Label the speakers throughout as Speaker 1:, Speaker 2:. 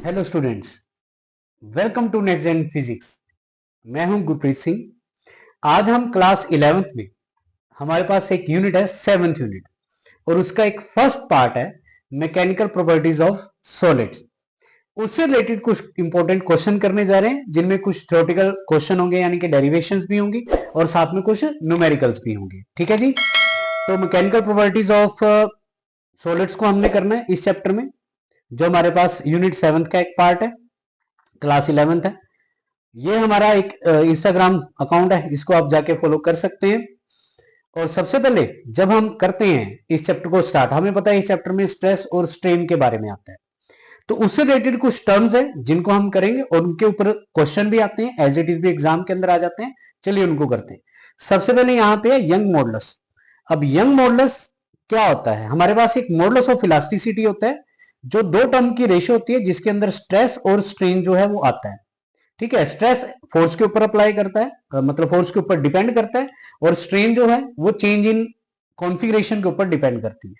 Speaker 1: Hello students, welcome to next gen physics. मैं हूं गुरप्रीत सिंह। आज हम क्लास 11th में हमारे पास एक यूनिट है 7th यूनिट और उसका एक फर्स्ट पार्ट है मैकेनिकल प्रॉपर्टीज ऑफ सॉलिड्स। उससे रिलेटेड कुछ इंपॉर्टेंट क्वेश्चन करने जा रहे हैं जिनमें कुछ थ्योरेटिकल क्वेश्चन होंगे यानी कि डेरिवेशंस भी होंगी और साथ में कुछ न्यूमेरिकल्स भी होंगे। ठीक है जी। तो मैकेनिकल प्रॉपर्टीज ऑफ सॉलिड्स को हमने करना है इस चैप्टर में, जो हमारे पास यूनिट 7th का एक पार्ट है, क्लास 11th है। ये हमारा एक इंस्टाग्राम अकाउंट है, इसको आप जाके फॉलो कर सकते हैं। और सबसे पहले जब हम करते हैं इस चैप्टर को स्टार्ट, हमें पता है इस चैप्टर में स्ट्रेस और स्ट्रेन के बारे में आता है, तो उससे रिलेटेड कुछ टर्म्स है जिनको हम करेंगे और उनके ऊपर क्वेश्चन भी आते हैं, एज इट इज भी एग्जाम के अंदर आ जाते हैं। चलिए उनको करते हैं। सबसे पहले यहाँ पे है यंग मॉडुलस। अब यंग मॉडुलस क्या होता है? हमारे पास एक मॉडुलस ऑफ इलास्टिसिटी होता है, जो दो टर्म की रेशियो होती है जिसके अंदर स्ट्रेस और स्ट्रेन जो है वो आता है। ठीक है, स्ट्रेस फोर्स के ऊपर अप्लाई करता है, मतलब फोर्स के ऊपर डिपेंड करता है, और स्ट्रेन जो है वो चेंज इन कॉन्फ़िगरेशन के ऊपर डिपेंड करती है।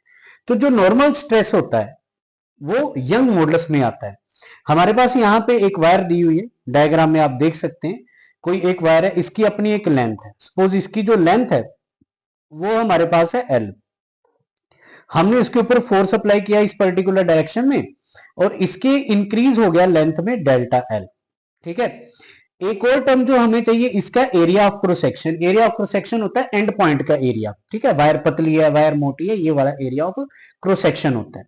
Speaker 1: तो जो नॉर्मल स्ट्रेस होता है वो यंग मॉडुलस में आता है। हमारे पास यहाँ पे एक वायर दी हुई है, डायग्राम में आप देख सकते हैं। कोई एक वायर है, इसकी अपनी एक लेंथ है। सपोज इसकी जो लेंथ है वो हमारे पास है एल। हमने इसके ऊपर फोर्स अप्लाई किया इस पर्टिकुलर डायरेक्शन में और इसके इंक्रीज हो गया लेंथ में डेल्टा एल। ठीक है। एक और टर्म जो हमें चाहिए, इसका area of cross section. Area of cross section होता है एंड पॉइंट का एरिया। ठीक है, वायर पतली है, वायर मोटी है, ये वाला एरिया ऑफ क्रॉस सेक्शन होता है।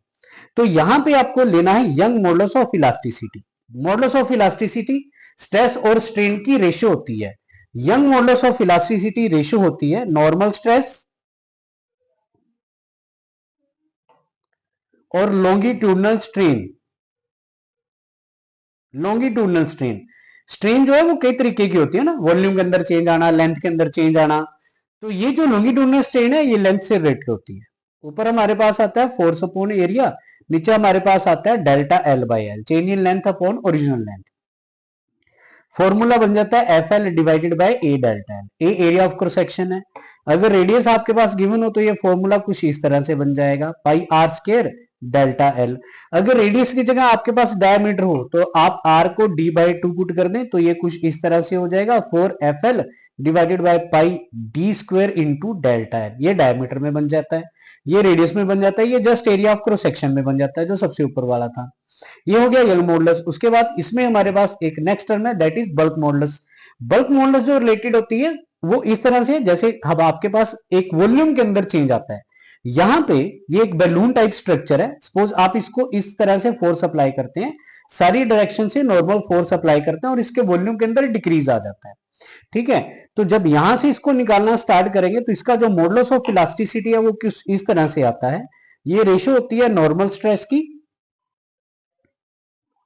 Speaker 1: तो यहां पे आपको लेना है Young modulus of elasticity. Modulus of elasticity stress और स्ट्रेन की रेशियो होती है। Young modulus of elasticity ratio होती है नॉर्मल स्ट्रेस और longitudinal strain. Longitudinal strain, strain जो है वो कई तरीके की होती है ना, वॉल्यूम के अंदर चेंज आना, लेंथ के अंदर चेंज आना। तो ये जो लॉन्गिट्यूडनल स्ट्रेन है ये लेंथ से रिलेटेड होती है। ऊपर हमारे पास आता है फोर्स अपॉन एरिया, नीचे हमारे पास आता है delta L by L, change in length upon original length. Formula बन जाता है F L divided by A delta L. A area of cross section है। अगर रेडियस आपके पास गिवन हो तो ये फॉर्मूला कुछ इस तरह से बन जाएगा, पाई आर स्क्वायर डेल्टा एल। अगर रेडियस की जगह आपके पास डायमीटर हो तो आप आर को डी बाई टू पुट कर दें तो ये कुछ इस तरह से हो जाएगा, 4 FL divided by pi D square into delta L. ये डायमीटर में बन जाता है, ये रेडियस में बन जाता है, ये just area of cross section में बन जाता है जो सबसे ऊपर वाला था। ये हो गया यंग मॉडुलस। उसके बाद इसमें हमारे पास एक नेक्स्ट टर्म है, that is bulk modulus. Bulk modulus जो रिलेटेड होती है वो इस तरह से, जैसे अब आपके पास एक वॉल्यूम के अंदर चेंज आता है। यहां पे ये एक बैलून टाइप स्ट्रक्चर है। सपोज आप इसको इस तरह से फोर्स अप्लाई करते हैं, सारी डायरेक्शन से नॉर्मल फोर्स अप्लाई करते हैं और इसके वॉल्यूम के अंदर डिक्रीज आ जाता है। ठीक है। तो जब यहां से इसको निकालना स्टार्ट करेंगे तो इसका जो मॉडुलस ऑफ इलास्टिसिटी है वो किस इस तरह से आता है। ये रेशियो होती है नॉर्मल स्ट्रेस की,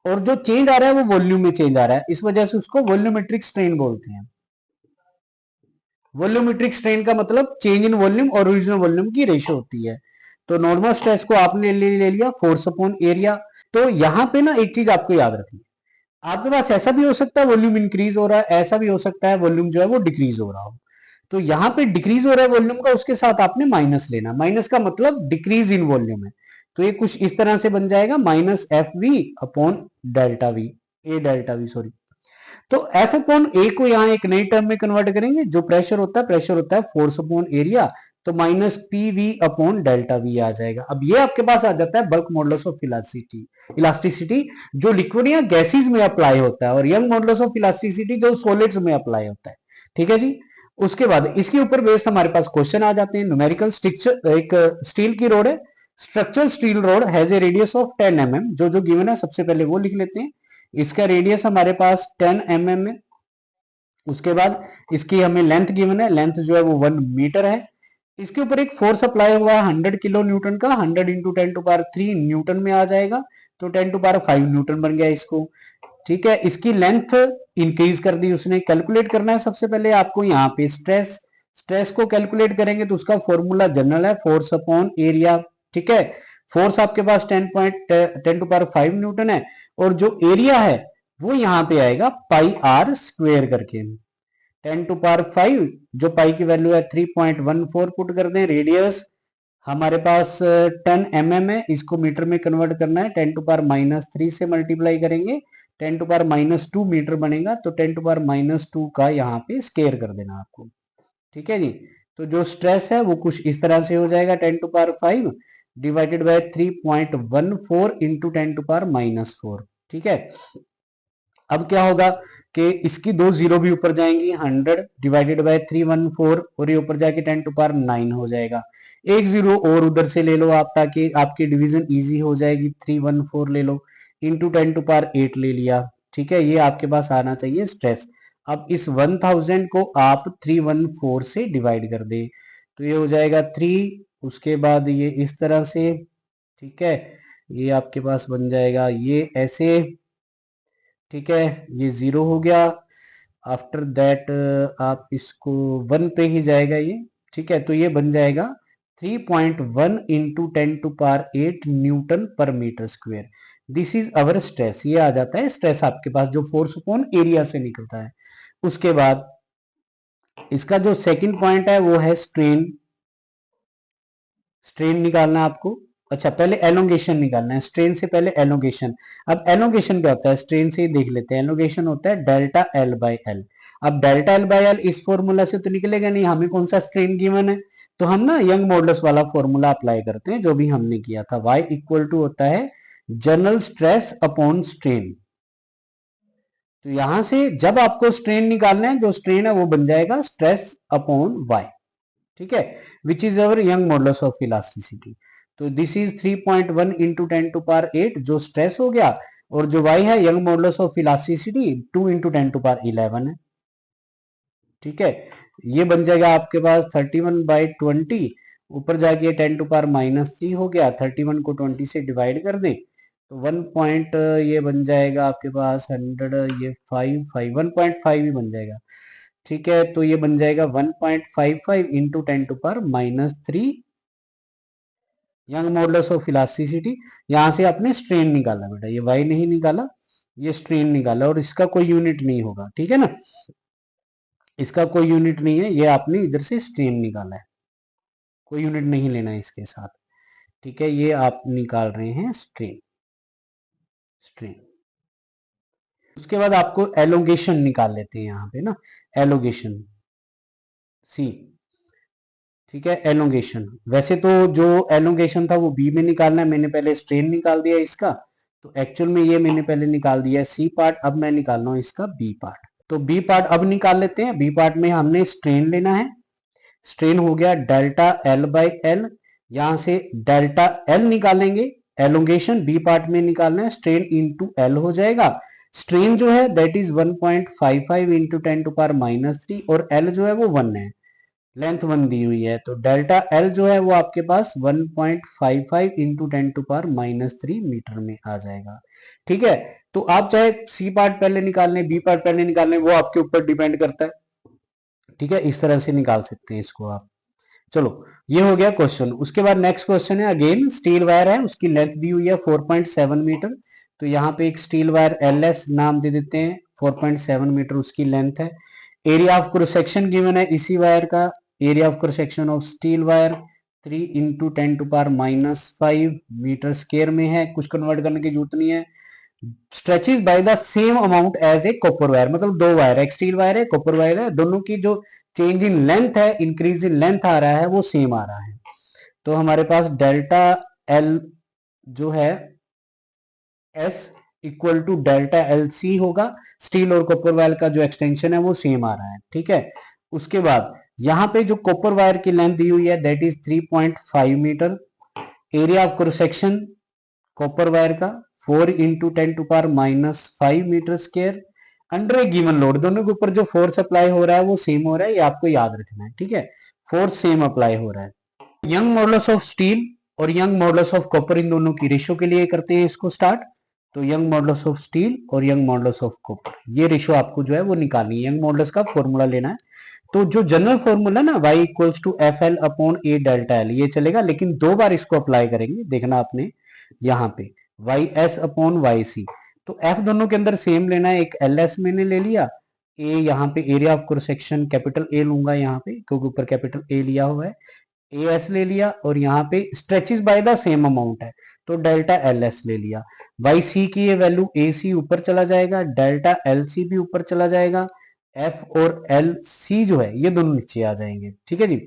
Speaker 1: और जो चेंज आ रहा है वो वॉल्यूम में चेंज आ रहा है, इस वजह से उसको वॉल्यूमेट्रिक स्ट्रेन बोलते हैं। वॉल्यूमेट्रिक स्ट्रेन का मतलब चेंज इन वॉल्यूम और ओरिजिनल वॉल्यूम की रेशियो होती है। तो नॉर्मल स्ट्रेस को आपने ले लिया फोर्स अपॉन एरिया। तो यहां पे ना एक चीज आपको याद रखनी है, आपके पास ऐसा भी हो सकता है वॉल्यूम इंक्रीज हो रहा है, ऐसा भी हो सकता है वॉल्यूम जो है वो डिक्रीज हो रहा हो। तो यहां पे डिक्रीज हो रहा है वॉल्यूम का, उसके साथ आपने माइनस लेना। माइनस का मतलब डिक्रीज इन वॉल्यूम है। तो ये कुछ इस तरह से बन जाएगा, minus F V upon delta V, A delta V sorry. तो एफ अपॉन ए को यहां एक नई टर्म में कन्वर्ट करेंगे, जो प्रेशर होता है फोर्स अपॉन एरिया, तो minus P V upon delta V आ जाएगा। अब ये आपके पास आ जाता है बल्क मॉडुलस ऑफ इलास्टिसिटी, जो लिक्विड या गैसेज में अप्लाई होता है, और यंग मॉडुलस ऑफ इलास्टिसिटी जो सॉलिड्स में अप्लाई होता है। ठीक है जी। उसके बाद इसके ऊपर बेस्ड हमारे पास क्वेश्चन आ जाते हैं न्यूमेरिकल। एक स्टील की रोड है, structural steel road has a radius of 10 mm। जो गिवन है सबसे पहले वो लिख लेते हैं। इसका रेडियस हमारे पास 10 mm है। उसके बाद इसकी हमें लेंथ गिवन है, लेंथ जो है वो 1 मीटर है। इसके ऊपर एक फोर्स अप्लाई हुआ है 100 किलो न्यूटन का, 100 इंटू 10⁻³ न्यूटन में आ जाएगा, तो 10⁵ न्यूटन बन गया इसको। ठीक है। इसकी लेंथ इंक्रीज कर दी उसने। कैलकुलेट करना है सबसे पहले आपको यहाँ पे स्ट्रेस। स्ट्रेस को कैलकुलेट करेंगे तो उसका फॉर्मूला जनरल है, फोर्स अपॉन एरिया। ठीक है। फोर्स आपके पास 10⁵ न्यूटन है, और जो एरिया है वो यहां पे आएगा पाई आर स्क्वेयर करके। 10⁵ जो पाई की वैल्यू है 3.14 पुट कर दें, रेडियस हमारे पास 10 mm है, इसको मीटर में कन्वर्ट करना है, 10⁻³ से मल्टीप्लाई करेंगे, 10⁻² मीटर बनेगा, तो 10⁻² का यहाँ पे स्केयर कर देना आपको। ठीक है जी। तो जो स्ट्रेस है वो कुछ इस तरह से हो जाएगा, 10⁵ डिवाइडेड बाय 3.14 इंटू 10⁻⁻4। ठीक है। अब क्या होगा कि इसकी दो जीरो भी ऊपर जाएंगी, 100 डिवाइडेड बाय 314 और ये ऊपर जाके 10⁹ हो जाएगा। एक जीरो और उधर से ले लो आप, ताकि आपकी डिवीजन इजी हो जाएगी। 314 ले लो, इंटू 10⁸ ले लिया। ठीक है, ये आपके पास आना चाहिए स्ट्रेस। अब इस 1000 को आप 314 से डिवाइड कर दे, तो ये हो जाएगा 3, उसके बाद ये इस तरह से। ठीक है, ये आपके पास बन जाएगा ये ऐसे। ठीक है, ये 0 हो गया। आफ्टर दैट आप इसको 1 पे ही जाएगा ये। ठीक है, तो ये बन जाएगा 3.1 इंटू 10⁸ न्यूटन पर metre square. This is our stress. ये आ जाता है स्ट्रेस आपके पास, जो फोर्स अपॉन एरिया से निकलता है। उसके बाद इसका जो सेकंड पॉइंट है वो है स्ट्रेन। स्ट्रेन निकालना है आपको। अच्छा, पहले एलोंगेशन निकालना है, स्ट्रेन से पहले एलोंगेशन। अब एलोंगेशन क्या होता है, स्ट्रेन से ही देख लेते हैं। एलोंगेशन होता है डेल्टा एल बाई एल। अब डेल्टा एल बाई एल इस फॉर्मूला से तो निकलेगा नहीं, हमें कौन सा स्ट्रेन गिवन है, तो हम ना यंग मॉडुलस वाला फॉर्मूला अप्लाई करते हैं, जो भी हमने किया था। y इक्वल टू होता है जनरल स्ट्रेस अपॉन स्ट्रेन। तो यहां से जब आपको स्ट्रेन निकालना है, जो स्ट्रेन है वो बन जाएगा स्ट्रेस अपॉन y। ठीक है, which is our young modulus of elasticity. तो दिस इज 3.1 इंटू 10⁸ जो स्ट्रेस हो गया, और जो y है Young modulus of elasticity 2 into 10⁻11 है। ठीक है, ये बन जाएगा आपके पास 31/20, ऊपर जाके 10⁻³ हो गया। 31 को 20 से डिवाइड कर दे तो 1 पॉइंट ये बन जाएगा आपके पास 100, ये 1.5 ही बन जाएगा। ठीक है, तो ये बन जाएगा 1.55 into 10⁻³ young modulus of elasticity. यहां से आपने स्ट्रेन निकाला बेटा, ये y नहीं निकाला, ये स्ट्रेन निकाला, और इसका कोई यूनिट नहीं होगा। ठीक है ना, इसका कोई यूनिट नहीं है, ये आपने इधर से स्ट्रेन निकाला है, कोई यूनिट नहीं लेना है इसके साथ। ठीक है, ये आप निकाल रहे हैं स्ट्रेन। स्ट्रेन उसके बाद आपको एलोंगेशन निकाल लेते हैं यहाँ पे ना, एलोंगेशन सी। ठीक है, एलोंगेशन, वैसे तो जो एलोंगेशन था वो बी में निकालना है, मैंने पहले स्ट्रेन निकाल दिया इसका, तो एक्चुअल में ये मैंने पहले निकाल दिया सी पार्ट। अब मैं निकाल रहा हूँ इसका बी पार्ट। तो बी पार्ट अब निकाल लेते हैं। बी पार्ट में हमने स्ट्रेन लेना है। स्ट्रेन हो गया डेल्टा एल बाई एल, यहां से डेल्टा एल निकालेंगे। एलोंगेशन बी पार्ट में निकालना है, स्ट्रेन इंटू एल हो जाएगा। स्ट्रेन जो है दैट इज 1.55 इंटू 10⁻³ और एल जो है वो 1 है, लेंथ 1 दी हुई है, तो डेल्टा एल जो है वो आपके पास 1.55 इंटू 10⁻³ मीटर में आ जाएगा। ठीक है, तो आप चाहे सी पार्ट पहले निकाल लें, बी पार्ट पहले निकाल लें, वो आपके ऊपर डिपेंड करता है। ठीक है, इस तरह से निकाल सकते हैं इसको आप। चलो, ये हो गया क्वेश्चन। उसके बाद नेक्स्ट क्वेश्चन है, अगेन स्टील वायर है, उसकी लेंथ दी हुई है 4.7 मीटर। तो यहाँ पे एक स्टील वायर एल एस नाम दे देते हैं, 4.7 मीटर उसकी लेंथ है। Area of cross section given है इसी वायर का, area of cross section of steel wire 3 into 10⁻⁵ metre square में है, कुछ कन्वर्ट करने की जरूरत नहीं है। Stretches by the same amount as a copper wire, मतलब दो वायर है, एक स्टील वायर है, कॉपर वायर है, दोनों की जो चेंज इन लेंथ है, इंक्रीज इन लेंथ आ रहा है, वो सेम आ रहा है। तो हमारे पास डेल्टा एल जो है S equal to delta L C होगा। स्टील और कॉपर वायर का जो एक्सटेंशन है वो सेम आ रहा है। ठीक है, उसके बाद यहाँ पे जो कॉपर वायर की लेंथ दी हुई है दैट इज 3.5 मीटर। Area of cross section copper wire का 4 into 10⁻⁵ metre square under a given load. दोनों के ऊपर जो फोर्स अप्लाई हो रहा है वो सेम हो रहा है, ये आपको याद रखना है। ठीक है, फोर्स सेम अप्लाई हो रहा है। यंग मॉडुलस ऑफ स्टील और यंग मॉडुलस ऑफ कॉपर, इन दोनों की रेशो के लिए करते हैं इसको स्टार्ट। तो यंग मॉडुलस ऑफ स्टील और यंग मॉडुलस ऑफ कॉपर, ये रेशो आपको जो है वो निकालनी है, यंग मॉडुलस का फॉर्मूला लेना है। तो जो जनरल फॉर्मूला ना y equals to F L upon A delta L, ये चलेगा, लेकिन दो बार इसको अप्लाई करेंगे, देखना आपने यहाँ पे Y S upon Y C. तो एफ दोनों के अंदर सेम लेना है, एक एल एस मैंने ले लिया, ए यहाँ पे area of cross section capital A लूंगा यहाँ पे, क्योंकि ऊपर कैपिटल ए लिया हुआ है, ए एस ले लिया और यहाँ पे stretches by the same amount है तो डेल्टा एल एस ले लिया। वाई सी की ये वैल्यू ए सी ऊपर चला जाएगा, डेल्टा एल सी भी ऊपर चला जाएगा, एफ और एल सी जो है ये दोनों नीचे आ जाएंगे। ठीक है जी।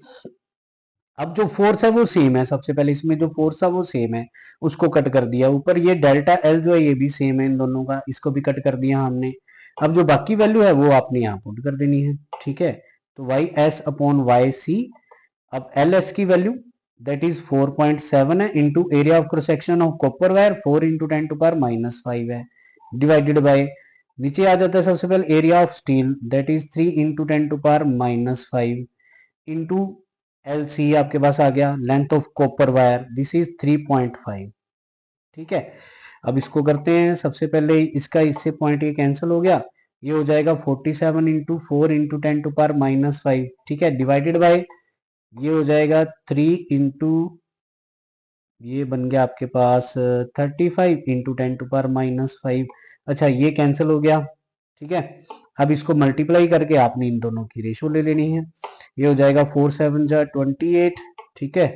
Speaker 1: अब जो फोर्स है वो सेम है, सबसे पहले इसमें जो फोर्स है वो सेम है, उसको कट कर दिया। ऊपर ये डेल्टा एल जो है ये भी सेम है इन दोनों का, इसको भी कट कर दिया हमने। अब जो बाकी वैल्यू है वो आपने यहाँ पुट कर देनी है। ठीक है, तो Y S upon Y C. अब एल एस की वैल्यू दैट इज 4.7 है into area of cross section of copper wire 4 into 10⁻⁻5 है, डिवाइडेड बाय नीचे आ जाता है सबसे पहले area of steel that is 3 into 10⁻⁵ into L C आपके पास आ गया, length of copper wire this is 3.5। ठीक है, अब इसको करते हैं। सबसे पहले इसका इससे पॉइंट ये कैंसिल हो गया, ये हो जाएगा 47 इंटू 4 इंटू 10⁻⁵। ठीक है, डिवाइडेड बाय ये हो जाएगा 3 इंटू ये बन गया आपके पास 35 इंटू 10⁻⁵। अच्छा ये कैंसिल हो गया। ठीक है, अब इसको मल्टीप्लाई करके आपने इन दोनों की रेशो ले लेनी है। ये हो जाएगा 4 7 जा 28। ठीक है,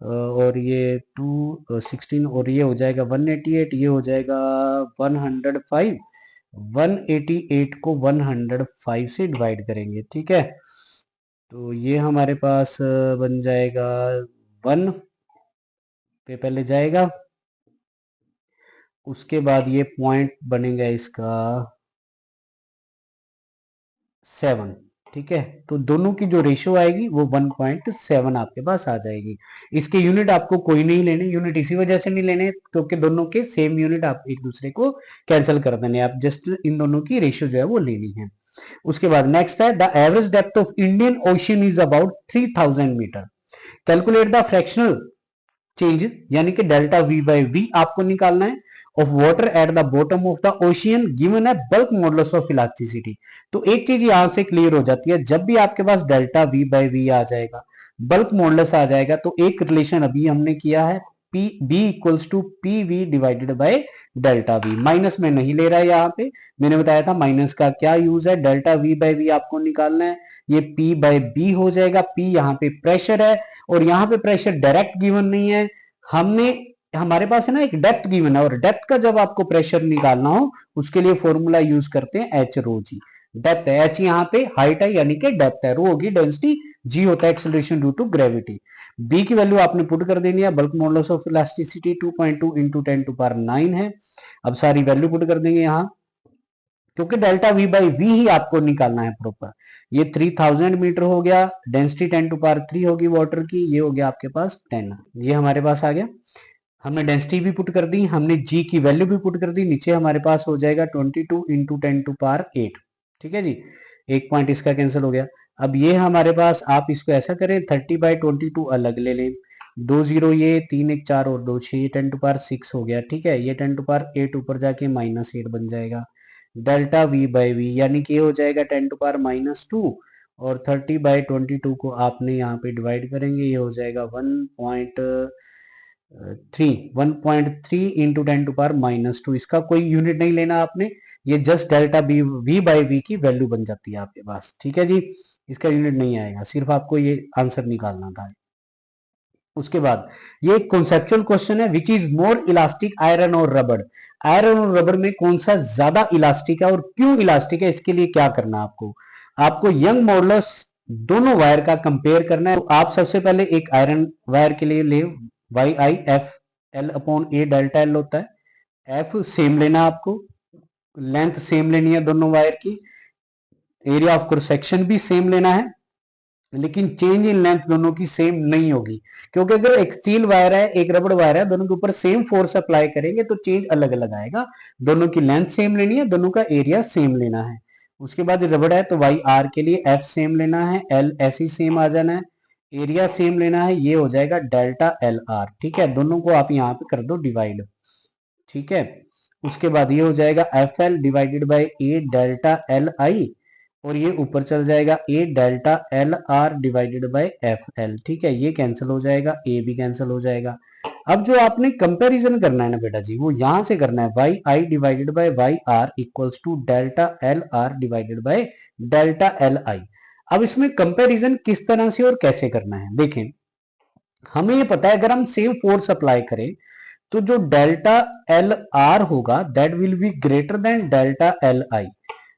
Speaker 1: और ये 2 16 और ये हो जाएगा 188, ये हो जाएगा 105। 188 को 105 से डिवाइड करेंगे। ठीक है, तो ये हमारे पास बन जाएगा 1 पे पहले जाएगा, उसके बाद ये पॉइंट बनेगा इसका 7। ठीक है, तो दोनों की जो रेशियो आएगी वो 1.7 आपके पास आ जाएगी। इसके यूनिट आपको कोई नहीं लेने, यूनिट इसी वजह से नहीं लेने क्योंकि दोनों के सेम यूनिट आप एक दूसरे को कैंसिल कर देने, आप जस्ट इन दोनों की रेशियो जो है वो लेनी है। उसके बाद नेक्स्ट है the average depth of Indian ocean is about 3000 metre. Calculate the fractional change यानी कि डेल्टा वी बाई वी आपको निकालना है of water at the bottom of the ocean given है बल्क मॉडुलस ऑफ इलास्टिसिटी। तो एक चीज यहां से क्लियर हो जाती है, जब भी आपके पास डेल्टा वी बाई वी आ जाएगा, बल्क मॉडुलस आ जाएगा, तो एक रिलेशन अभी हमने किया है P B equals to P V divided by delta V. Minus में नहीं ले रहा है यहाँ पे, मैंने बताया था माइनस का क्या यूज है। डेल्टा वी बाई वी आपको निकालना है, ये पी बाय बी हो जाएगा। पी यहाँ पे प्रेशर है और यहाँ पे प्रेशर डायरेक्ट गिवन नहीं है, हमने हमारे पास है ना एक डेप्थ गिवन है, और डेप्थ का जब आपको प्रेशर निकालना हो उसके लिए फॉर्मूला यूज करते हैं एच रो जी। डेप्थ है, एच यहाँ पे हाइट है यानी कि डेप्थ है, रो होगी डेंसिटी, जी होता है acceleration due to gravity. B की वैल्यू आपने पुट कर देनी है, bulk modulus of elasticity 2.2 into 10⁹ है। अब सारी वैल्यू पुट कर देंगे यहाँ, क्योंकि डेल्टा वी बाई वी ही आपको निकालना है प्रॉपर। ये 3000 मीटर हो गया, डेंसिटी 10⁻³ होगी वाटर की, ये हो गया आपके पास 10, ये हमारे पास आ गया। हमने डेंसिटी भी पुट कर दी, हमने जी की वैल्यू भी पुट कर दी, नीचे हमारे पास हो जाएगा 22 इंटू 10⁸। ठीक है जी, एक पॉइंट इसका कैंसिल हो गया। अब ये हमारे पास आप इसको ऐसा करें 30/22 अलग ले लें, 2 0 ये 3 1 4 और 2 6, ये 10⁶ हो गया। ठीक है, ये 10⁸ ऊपर जाके -8 बन जाएगा। डेल्टा वी बाई वी यानी कि ये हो जाएगा 10⁻⁻2 और 30/22 को आपने यहाँ पे डिवाइड करेंगे, ये हो जाएगा 1.3 इंटू 10⁻⁻2। इसका कोई यूनिट नहीं लेना आपने, ये just delta B V by V की वैल्यू बन जाती है आपके पास। ठीक है जी, इसका यूनिट नहीं आएगा, सिर्फ आपको ये आंसर निकालना था। उसके बाद ये कॉन्सेप्चुअल क्वेश्चन है, which is more elastic iron और रबड़। आयरन और रबड़ में कौन सा ज्यादा इलास्टिक है और क्यों इलास्टिक है, इसके लिए क्या करना है आपको, आपको यंग मॉडुलस दोनों वायर का कंपेयर करना है। तो आप सबसे पहले एक आयरन वायर के लिए ले, Y I F L upon A delta L होता है, एफ सेम लेना आपको, लेंथ सेम लेनी है दोनों वायर की, एरिया ऑफ क्रॉस सेक्शन भी सेम लेना है, लेकिन चेंज इन लेंथ दोनों की सेम नहीं होगी, क्योंकि अगर एक स्टील वायर है एक रबड़ वायर है, दोनों के ऊपर सेम फोर्स अप्लाई करेंगे तो चेंज अलग अलग आएगा। दोनों की लेंथ सेम लेनी है, दोनों का एरिया सेम लेना है। उसके बाद रबड़ है तो वाई आर के लिए एफ सेम लेना है, एल ऐसी सेम आ जाना है, एरिया सेम लेना है, ये हो जाएगा डेल्टा एल आर। ठीक है, दोनों को आप यहाँ पे कर दो डिवाइड। ठीक है, उसके बाद ये हो जाएगा F L divided by A delta L I, और ये ऊपर चल जाएगा A delta L R divided by F L. ठीक है, ये कैंसिल हो जाएगा, ए भी कैंसिल हो जाएगा। अब जो आपने कंपैरिजन करना है ना बेटा जी, वो यहां से करना है, Y I divided by Y R equals to delta L R divided by delta L I. अब इसमें कंपैरिजन किस तरह से और कैसे करना है देखें। हमें ये पता है अगर हम सेम फोर्स अप्लाई करें तो जो डेल्टा एल आर होगा that will be greater than delta L आई।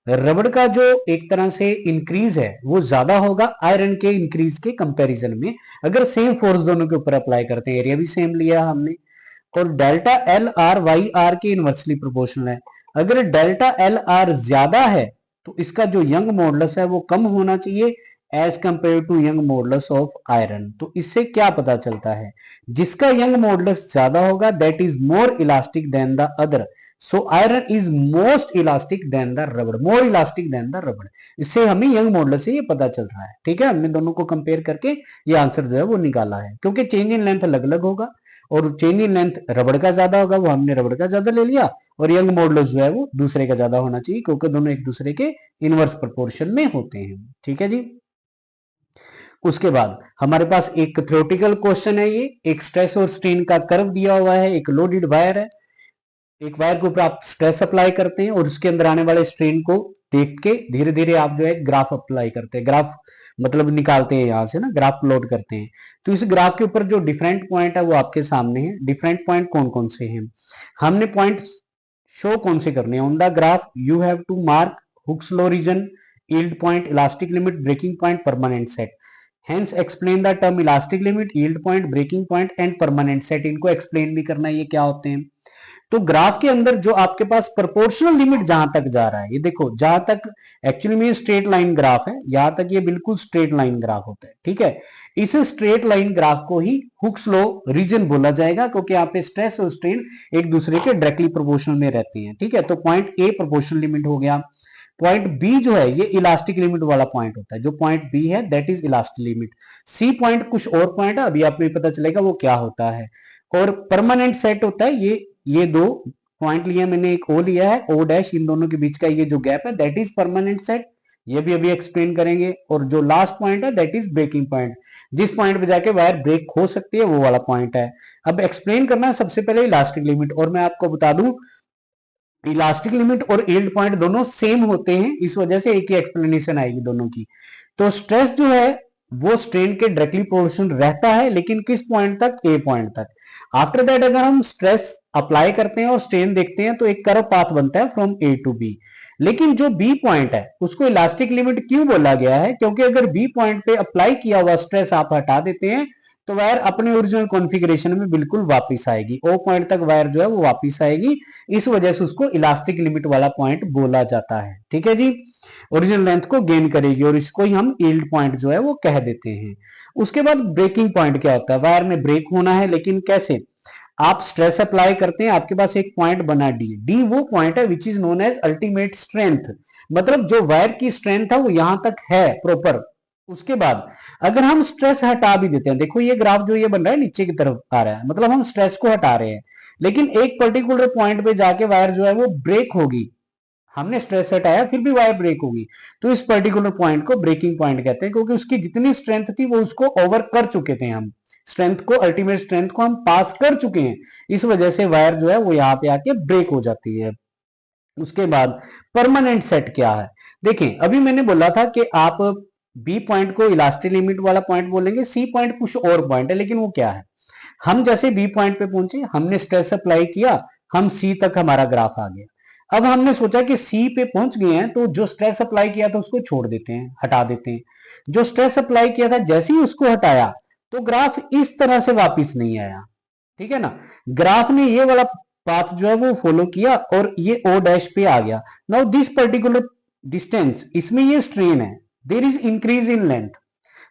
Speaker 1: रबड़ का जो एक तरह से इंक्रीज है वो ज्यादा होगा आयरन के इंक्रीज के कंपैरिजन में, अगर सेम फोर्स दोनों के ऊपर अप्लाई करते हैं। एरिया भी सेम लिया हमने, और delta L R Y R के इनवर्सली प्रोपोर्शनल है। अगर डेल्टा एल आर ज्यादा है तो इसका जो यंग मॉडुलस है वो कम होना चाहिए as compare to Young modulus of iron. तो इससे क्या पता चलता है, जिसका यंग मॉडुलस ज्यादा होगा that is more elastic than the other. So iron is most elastic than the rubber, more elastic than the रबड़। इससे हमें यंग मॉडुलस से ये पता चल रहा है। ठीक है, हमने दोनों को कंपेयर करके ये आंसर जो है वो निकाला है, क्योंकि चेंज इन लेंथ अलग अलग होगा और चेंज इन लेंथ रबड़ का ज्यादा होगा, वो हमने रबड़ का ज्यादा ले लिया, और यंग मॉडुलस जो है वो दूसरे का ज्यादा होना चाहिए क्योंकि दोनों एक दूसरे के इनवर्स प्रोपोर्शन में होते हैं। ठीक है जी। उसके बाद हमारे पास एक थ्योरेटिकल क्वेश्चन है, ये एक स्ट्रेस और स्ट्रेन का कर्व दिया हुआ है, एक लोडेड वायर है, एक वायर के ऊपर आप स्ट्रेस अप्लाई करते हैं और उसके अंदर आने वाले स्ट्रेन को देख के धीरे धीरे आप जो है ग्राफ अप्लाई करते हैं, ग्राफ मतलब निकालते हैं यहां से ना, ग्राफ प्लॉट करते हैं। तो इस ग्राफ के ऊपर जो डिफरेंट पॉइंट है वो आपके सामने है। डिफरेंट पॉइंट कौन कौन से हैं, हमने पॉइंट शो कौन से करने हैं on the graph, you have to mark Hooke's law region, yield point, elastic limit, breaking point, permanent set. Hence explain the term elastic limit, yield point, breaking point and permanent set. इनको explain भी करना है ये क्या होते हैं। तो graph के अंदर जो आपके पास प्रोपोर्शनल लिमिट जहां तक जा रहा है, ये देखो जहां तक एक्चुअली में स्ट्रेट लाइन ग्राफ है, यहां तक ये बिल्कुल स्ट्रेट लाइन ग्राफ होता है। ठीक है, इस स्ट्रेट लाइन ग्राफ को ही हुक्स लॉ रीजन बोला जाएगा क्योंकि यहाँ पे स्ट्रेस और स्ट्रेन एक दूसरे के डायरेक्टली प्रोपोर्शनल में रहती हैं। ठीक है, तो पॉइंट ए प्रोपोर्शनल लिमिट हो गया। पॉइंट बी जो है ये इलास्टिक लिमिट वाला पॉइंट होता है, जो पॉइंट बी है that is elastic limit. C point कुछ और पॉइंट है, अभी आपको पता चलेगा वो क्या होता है। और परमानेंट सेट होता है ये दो पॉइंट लिया मैंने, एक ओ लिया है, ओ डैश, इन दोनों के बीच का ये जो गैप है दैट इज परमानेंट सेट, ये भी अभी एक्सप्लेन करेंगे। और जो लास्ट पॉइंट है दैट इज ब्रेकिंग पॉइंट, जिस पॉइंट पे जाके वायर ब्रेक हो सकती है वो वाला पॉइंट है। अब एक्सप्लेन करना है सबसे पहले इलास्टिक लिमिट, और मैं आपको बता दूं इलास्टिक लिमिट और यील्ड पॉइंट दोनों सेम होते हैं, इस वजह से एक ही एक्सप्लेनेशन आएगी दोनों की। तो स्ट्रेस जो है वो स्ट्रेन के डायरेक्टली प्रोपोर्शनल रहता है, लेकिन किस पॉइंट तक, ए पॉइंट तक। आफ्टर दैट अगर हम स्ट्रेस अप्लाई करते हैं और स्ट्रेन देखते हैं तो एक कर्व पाथ बनता है फ्रॉम ए टू बी। लेकिन जो बी पॉइंट है उसको इलास्टिक लिमिट क्यों बोला गया है, क्योंकि अगर बी पॉइंट पे अप्लाई किया हुआ स्ट्रेस आप हटा देते हैं तो वायर अपने ओरिजिनल कॉन्फ़िगरेशन में बिल्कुल वापस आएगी, ओ पॉइंट तक वायर जो है वो वापस आएगी, इस वजह से उसको इलास्टिक लिमिट वाला पॉइंट बोला जाता है। ठीक है जी, ओरिजिनल लेंथ को गेन करेगी और इसको ही हम यील्ड पॉइंट जो है वो कह देते हैं। उसके बाद ब्रेकिंग पॉइंट क्या होता है, वायर में ब्रेक होना है, लेकिन कैसे, आप स्ट्रेस अप्लाई करते हैं, आपके पास एक पॉइंट बना डी, डी वो पॉइंट है which is known as ultimate strength, मतलब जो वायर की स्ट्रेंथ है वो यहां तक है प्रॉपर। उसके बाद अगर हम स्ट्रेस हटा भी देते हैं, देखो ये ग्राफ जो ये बन रहा है नीचे की तरफ आ रहा है, मतलब हम स्ट्रेस को हटा रहे हैं, लेकिन एक पर्टिकुलर पॉइंट पे जाके वायर जो है वो ब्रेक होगी, हमने स्ट्रेस हटाया फिर भी वायर ब्रेक होगी, तो इस पर्टिकुलर पॉइंट को ब्रेकिंग पॉइंट कहते हैं, क्योंकि उसकी जितनी स्ट्रेंथ थी वो उसको ओवर कर चुके थे, हम स्ट्रेंथ को, अल्टीमेट स्ट्रेंथ को हम पास कर चुके हैं, इस वजह से वायर जो है वो यहाँ पे आके ब्रेक हो जाती है। उसके बाद परमानेंट सेट क्या है, देखें अभी मैंने बोला था कि आप बी पॉइंट को इलास्टिक लिमिट वाला पॉइंट बोलेंगे, सी पॉइंट कुछ और पॉइंट है, लेकिन वो क्या है, हम जैसे बी पॉइंट पे पहुंचे, हमने स्ट्रेस अप्लाई किया, हम सी तक हमारा ग्राफ आ गया। अब हमने सोचा कि सी पे पहुंच गए हैं तो जो स्ट्रेस अप्लाई किया था उसको छोड़ देते हैं, हटा देते हैं। जो स्ट्रेस अप्लाई किया था जैसे ही उसको हटाया तो ग्राफ इस तरह से वापस नहीं आया। ठीक है ना, ग्राफ ने ये वाला पाथ जो है वो फॉलो किया और ये ओ डैश पे आ गया। नाउ दिस पर्टिकुलर डिस्टेंस, इसमें ये स्ट्रेन है, there is increase in length,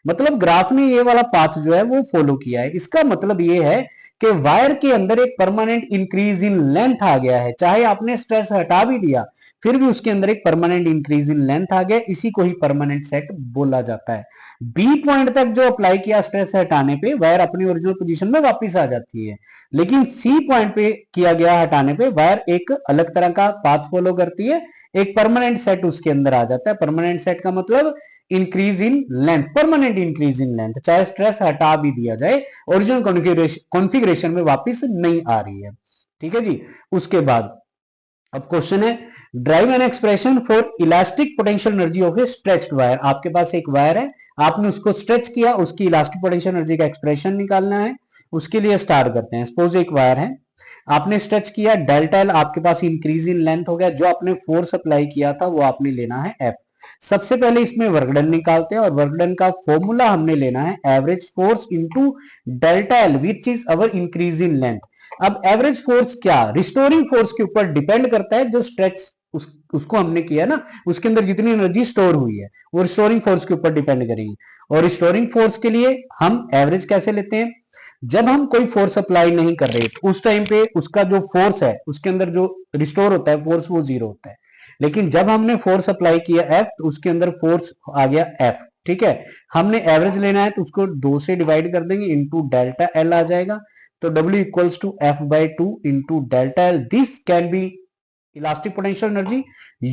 Speaker 1: मतलब ग्राफ ने ये वाला पाथ जो है वो फॉलो किया है। इसका मतलब ये है कि वायर के अंदर एक परमानेंट इंक्रीज इन लेंथ आ गया है, चाहे आपने स्ट्रेस हटा भी दिया फिर भी उसके अंदर एक परमानेंट इंक्रीज इन लेंथ आ गया, इसी को ही परमानेंट सेट बोला जाता है। बी पॉइंट तक जो अप्लाई किया स्ट्रेस हटाने पे वायर अपनी ओरिजिनल पोजीशन में वापस आ जाती है, लेकिन सी पॉइंट पे किया गया हटाने पे वायर एक अलग तरह का पाथ फॉलो करती है, एक परमानेंट सेट उसके अंदर आ जाता है। परमानेंट सेट का मतलब increase in length, permanent increase in length, चाहे स्ट्रेस हटा भी दिया जाए ओरिजिनल कॉन्फ़िगरेशन में वापस नहीं आ रही है। ठीक है जी। उसके बाद अब क्वेश्चन है drive an expression for elastic potential energy of A stretched wire. आपके पास एक वायर है, आपने उसको स्ट्रेच किया, उसकी इलास्टिक पोटेंशियल एनर्जी का एक्सप्रेशन निकालना है। उसके लिए स्टार्ट करते हैं। सपोज एक वायर है, आपने स्ट्रेच किया, डेल्टा एल आपके पास इंक्रीज इन लेंथ हो गया, जो आपने फोर्स अप्लाई किया था वो आपने लेना है एफ। सबसे पहले इसमें वर्क डन निकालते हैं, और वर्क डन का फॉर्मूला हमने लेना है average force into delta L which is our increase in length. अब एवरेज फोर्स क्या रिस्टोरिंग फोर्स के ऊपर डिपेंड करता है, जो स्ट्रेच उसको हमने किया ना, उसके अंदर जितनी एनर्जी स्टोर हुई है वो रिस्टोरिंग फोर्स के ऊपर डिपेंड करेगी। और रिस्टोरिंग फोर्स के लिए हम एवरेज कैसे लेते हैं, जब हम कोई फोर्स अप्लाई नहीं कर रहे तो उस टाइम पे उसका जो फोर्स है उसके अंदर जो रिस्टोर होता है फोर्स वो जीरो होता है। लेकिन जब हमने फोर्स अप्लाई किया एफ तो उसके अंदर फोर्स आ गया एफ। ठीक है, हमने एवरेज लेना है तो उसको 2 से डिवाइड कर देंगे, इंटू डेल्टा एल आ जाएगा। तो W equals to F by two into delta L. This can be elastic potential energy.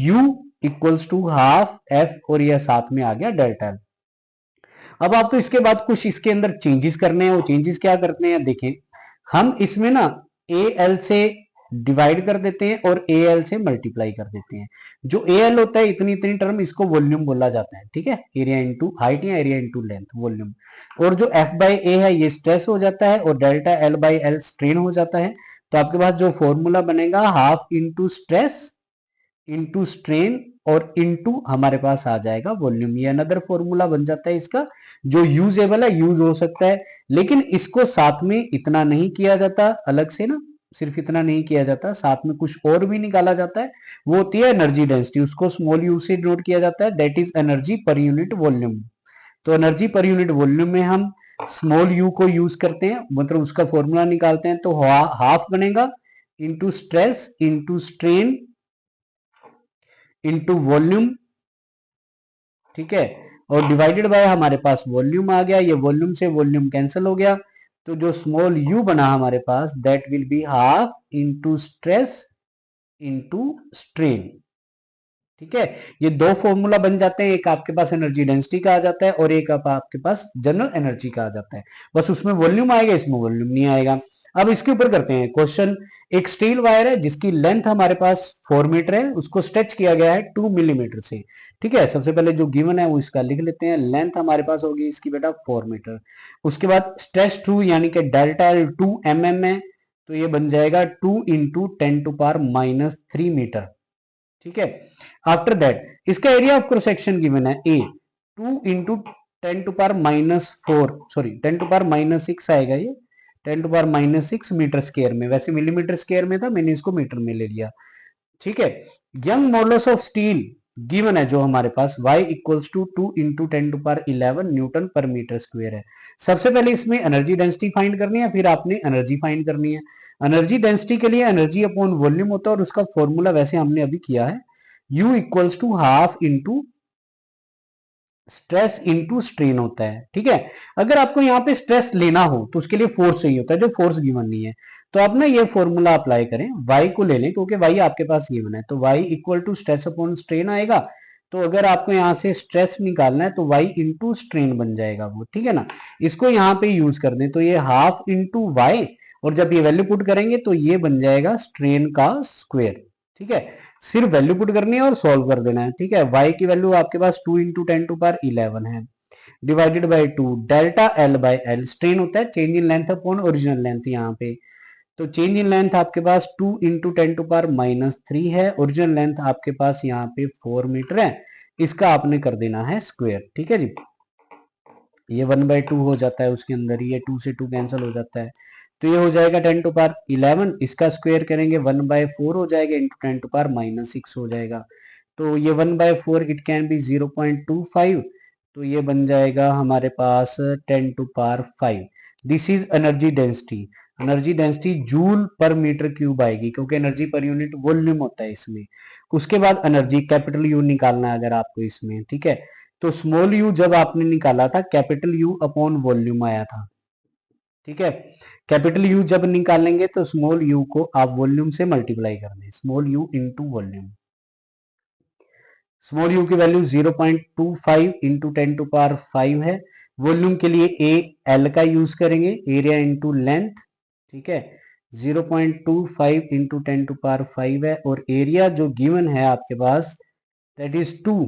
Speaker 1: U equals to half F, और यह साथ में आ गया डेल्टा एल। अब आपको इसके बाद कुछ इसके अंदर चेंजेस करने हैं। वो चेंजेस क्या करते हैं देखें, हम इसमें ना ए एल से डिवाइड कर देते हैं और ए एल से मल्टीप्लाई कर देते हैं। जो ए एल होता है इतनी इतनी टर्म, इसको वॉल्यूम बोला जाता है। ठीक है, एरिया इंटू हाइट या एरिया इंटू लेंथ वॉल्यूम। और जो एफ बाई ए है ये स्ट्रेस हो जाता है, और delta L by L strain हो जाता है। तो आपके पास जो फॉर्मूला बनेगा half into stress into strain और इंटू हमारे पास आ जाएगा वॉल्यूम। ये अनदर फॉर्मूला बन जाता है इसका, जो यूजेबल है, यूज हो सकता है। लेकिन इसको साथ में इतना नहीं किया जाता अलग से ना, सिर्फ इतना नहीं किया जाता, साथ में कुछ और भी निकाला जाता है। वो होती है एनर्जी डेंसिटी, उसको स्मॉल यू से नोट किया जाता है, that is energy per unit volume. तो एनर्जी पर यूनिट वॉल्यूम में हम स्मॉल यू को यूज करते हैं, मतलब उसका फॉर्मूला निकालते हैं। तो हाफ बनेगा into stress into strain into volume. ठीक है, और डिवाइडेड बाय हमारे पास वॉल्यूम आ गया, ये वॉल्यूम से वॉल्यूम कैंसिल हो गया। तो जो स्मॉल यू बना हमारे पास that will be half into stress into strain. ठीक है, ये दो फॉर्मूला बन जाते हैं, एक आपके पास एनर्जी डेंसिटी का आ जाता है और एक आपके पास जनरल एनर्जी का आ जाता है। बस उसमें वॉल्यूम आएगा, इसमें वॉल्यूम नहीं आएगा। अब इसके ऊपर करते हैं क्वेश्चन। एक स्टील वायर है जिसकी लेंथ हमारे पास 4 मीटर है, उसको स्ट्रेच किया गया है 2 मिलीमीटर से। ठीक है, सबसे पहले जो गिवन है वो इसका लिख लेते हैं। लेंथ हमारे पास होगी इसकी बेटा 4 मीटर। उसके बाद स्ट्रेच थ्रू यानी कि डेल्टा एल 2 mm है, तो ये बन जाएगा 2 इंटू 10⁻³ मीटर। ठीक है, आफ्टर दैट इसका area of cross section given है ए 2 इंटू 10⁻⁴, सॉरी 10⁻�6 आएगा ये, 10⁻�6 मीटर स्क्वायर में, वैसे मिलीमीटर स्क्वायर में था, मैंने इसको मीटर में ले लिया। ठीक है, Young modulus of steel given है जो हमारे पास y equals to 2 into 10⁻11 newton पर मीटर स्क्वायर है। सबसे पहले इसमें एनर्जी डेंसिटी फाइंड करनी है, फिर आपने एनर्जी फाइंड करनी है। एनर्जी डेंसिटी के लिए एनर्जी अपॉन वॉल्यूम होता है, और उसका फॉर्मूला वैसे हमने अभी किया है, U equals to half into stress into strain होता है। ठीक है, अगर आपको यहाँ पे स्ट्रेस लेना हो तो उसके लिए फोर्स चाहिए होता है, जो फोर्स गिवन नहीं है। तो आप ना ये फॉर्मूला अप्लाई करें, y को ले लें क्योंकि y आपके पास गिवन है। तो y equal to stress upon strain आएगा। तो अगर आपको यहाँ से स्ट्रेस निकालना है तो y इंटू स्ट्रेन बन जाएगा वो। ठीक है ना, इसको यहाँ पे यूज कर दें तो ये हाफ इंटू वाई, और जब ये वैल्यू पुट करेंगे तो ये बन जाएगा स्ट्रेन का स्क्वेयर। ठीक है, सिर्फ वैल्यू पुट करनी है और सॉल्व कर देना है। ठीक है, y की वैल्यू आपके पास 2 इंटू 10⁻11 है, divided by 2 delta L by L. Strain होता है change in length upon original length यहाँ पे। तो चेंज इन लेंथ आपके पास 2 इंटू 10⁻³ है, ओरिजिनल लेंथ आपके पास यहाँ पे 4 मीटर है, इसका आपने कर देना है स्क्वेयर। ठीक है जी, ये 1/2 हो जाता है उसके अंदर, ये 2 से 2 कैंसिल हो जाता है। तो ये हो जाएगा 10⁻11, इसका स्क्वायर करेंगे 1/4 हो जाएगा, इंटू 10⁻�6 हो जाएगा। तो ये 1/4 इट कैन बी 0.25, तो ये बन जाएगा हमारे पास 10⁵। This is energy density. Energy density joule per metre cube आएगी, क्योंकि एनर्जी पर यूनिट वॉल्यूम होता है इसमें। उसके बाद एनर्जी कैपिटल यू निकालना है अगर आपको इसमें। ठीक है, तो स्मॉल यू जब आपने निकाला था कैपिटल यू अपॉन वॉल्यूम आया था। ठीक है, कैपिटल यू जब निकालेंगे तो स्मॉल यू को आप वॉल्यूम से मल्टीप्लाई कर दें, small you into volume. Small you की वैल्यू 0.25 इंटू 10⁵ है। वॉल्यूम के लिए ए एल का यूज करेंगे, एरिया इंटू लेंथ। ठीक है, 0.25 इंटू 10⁵ है, और एरिया जो गिवन है आपके पास दैट इज 2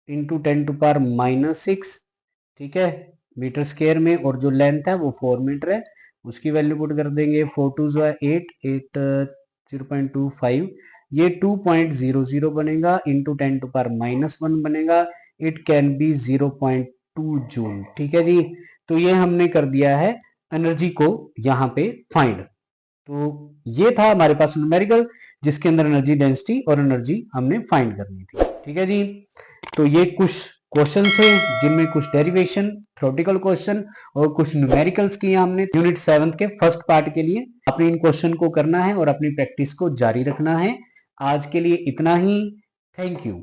Speaker 1: इंटू 10⁻⁻6, ठीक है, मीटर स्क्वायर में, और जो लेंथ है वो 4 मीटर है, उसकी वैल्यू पुट कर देंगे। 4 टू 8, 0.25, ये 2.00 बनेगा, इंटू 10⁻⁻1 बनेगा, इट कैन बी 0.2 जूल। ठीक है जी, तो ये हमने कर दिया है एनर्जी को यहाँ पे फाइंड। तो ये था हमारे पास न्यूमेरिकल, जिसके अंदर एनर्जी डेंसिटी और एनर्जी हमने फाइंड करनी थी। ठीक है जी, तो ये कुछ क्वेश्चन थे जिनमें कुछ डेरिवेशन, थ्योरेटिकल क्वेश्चन और कुछ न्यूमेरिकल्स किए हमने यूनिट 7 के फर्स्ट पार्ट के लिए। आपने इन क्वेश्चन को करना है और अपनी प्रैक्टिस को जारी रखना है। आज के लिए इतना ही। Thank you.